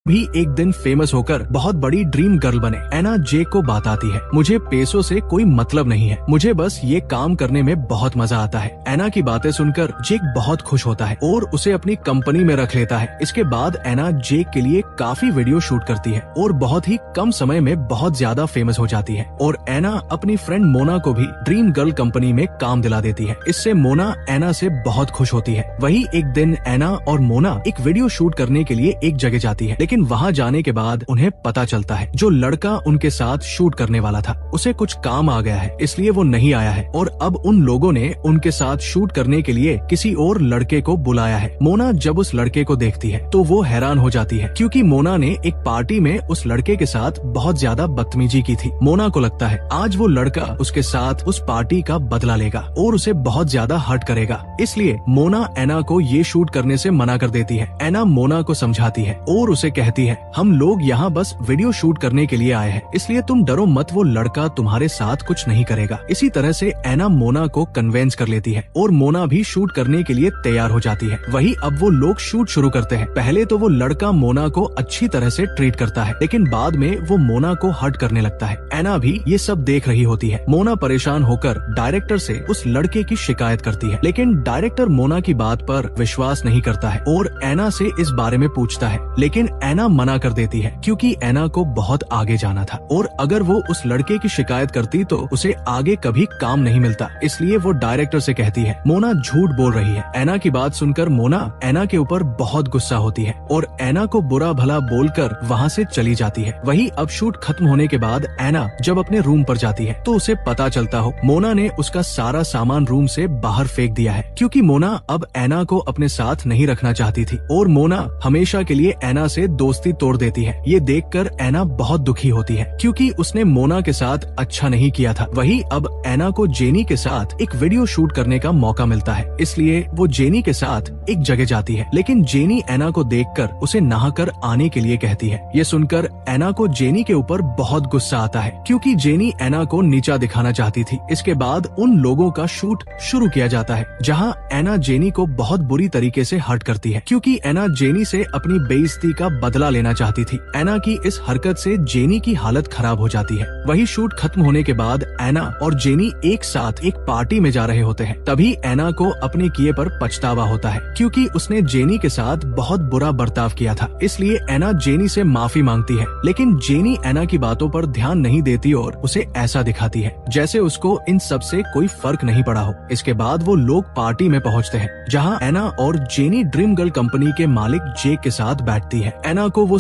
भी एक दिन फेमस होकर बहुत बड़ी ड्रीम गर्ल बने। एना जेक को बात आती है, मुझे पैसों से कोई मतलब नहीं है, मुझे बस ये काम करने में बहुत मजा आता है। एना की बातें सुनकर जेक बहुत खुश होता है और उसे अपनी कंपनी में रख लेता है। इसके बाद एना जेक के लिए काफी वीडियो शूट करती है और बहुत ही कम समय में बहुत ज्यादा फेमस हो जाती है और एना अपनी फ्रेंड मोना को भी ड्रीम गर्ल कंपनी में काम दिला देती है। इससे मोना एना से बहुत खुश होती है। वही एक दिन एना और मोना एक वीडियो शूट करने के लिए एक जगह जाती है, लेकिन वहाँ जाने के बाद उन्हें पता चलता है जो लड़का उनके साथ शूट करने वाला था उसे कुछ काम आ गया है, इसलिए वो नहीं आया है और अब उन लोगों ने उनके साथ शूट करने के लिए किसी और लड़के को बुलाया है। मोना जब उस लड़के को देखती है तो वो हैरान हो जाती है क्योंकि मोना ने एक पार्टी में उस लड़के के साथ बहुत ज्यादा बदतमीजी की थी। मोना को लगता है आज वो लड़का उसके साथ उस पार्टी का बदला लेगा और उसे बहुत ज्यादा हर्ट करेगा, इसलिए मोना एना को ये शूट करने से मना कर देती है। एना मोना को समझाती है और उसे कहती है हम लोग यहाँ बस वीडियो शूट करने के लिए आए हैं, इसलिए तुम डरो मत, वो लड़का तुम्हारे साथ कुछ नहीं करेगा। इसी तरह से एना मोना को कन्वेंस कर लेती है और मोना भी शूट करने के लिए तैयार हो जाती है। वही अब वो लोग शूट शुरू करते हैं। पहले तो वो लड़का मोना को अच्छी तरह से ट्रीट करता है, लेकिन बाद में वो मोना को हर्ट करने लगता है। एना भी ये सब देख रही होती है। मोना परेशान होकर डायरेक्टर से उस लड़के की शिकायत करती है, लेकिन डायरेक्टर मोना की बात पर विश्वास नहीं करता है और एना से इस बारे में पूछता है, लेकिन एना मना कर देती है क्योंकि एना को बहुत आगे जाना था और अगर वो उस लड़के की शिकायत करती तो उसे आगे कभी काम नहीं मिलता, इसलिए वो डायरेक्टर से कहती है मोना झूठ बोल रही है। एना की बात सुनकर मोना एना के ऊपर बहुत गुस्सा होती है और एना को बुरा भला बोलकर वहाँ से चली जाती है। वही अब शूट खत्म होने के बाद एना जब अपने रूम पर जाती है तो उसे पता चलता हो मोना ने उसका सारा सामान रूम से बाहर फेंक दिया है क्योंकि मोना अब एना को अपने साथ नहीं रखना चाहती थी और मोना हमेशा के लिए एना से दोस्ती तोड़ देती है। ये देखकर एना बहुत दुखी होती है क्योंकि उसने मोना के साथ अच्छा नहीं किया था। वही अब एना को जेनी के साथ एक वीडियो शूट करने का मौका मिलता है, इसलिए वो जेनी के साथ एक जगह जाती है, लेकिन जेनी एना को देखकर उसे नहाकर आने के लिए कहती है। ये सुनकर एना को जेनी के ऊपर बहुत गुस्सा आता है क्योंकि जेनी एना को नीचा दिखाना चाहती थी। इसके बाद उन लोगों का शूट शुरू किया जाता है जहाँ एना जेनी को बहुत बुरी तरीके से हर्ट करती है क्योंकि एना जेनी से अपनी बेइज्जती का बदला लेना चाहती थी। एना की इस हरकत से जेनी की हालत खराब हो जाती है। वही शूट खत्म होने के बाद एना और जेनी एक साथ एक पार्टी में जा रहे होते हैं। तभी एना को अपने किए पर पछतावा होता है क्योंकि उसने जेनी के साथ बहुत बुरा बर्ताव किया था, इसलिए एना जेनी से माफी मांगती है, लेकिन जेनी एना की बातों पर ध्यान नहीं देती और उसे ऐसा दिखाती है जैसे उसको इन सब से कोई फर्क नहीं पड़ा हो। इसके बाद वो लोग पार्टी में पहुँचते हैं जहाँ एना और जेनी ड्रीम गर्ल कंपनी के मालिक जेक के साथ बैठती है। एना को वो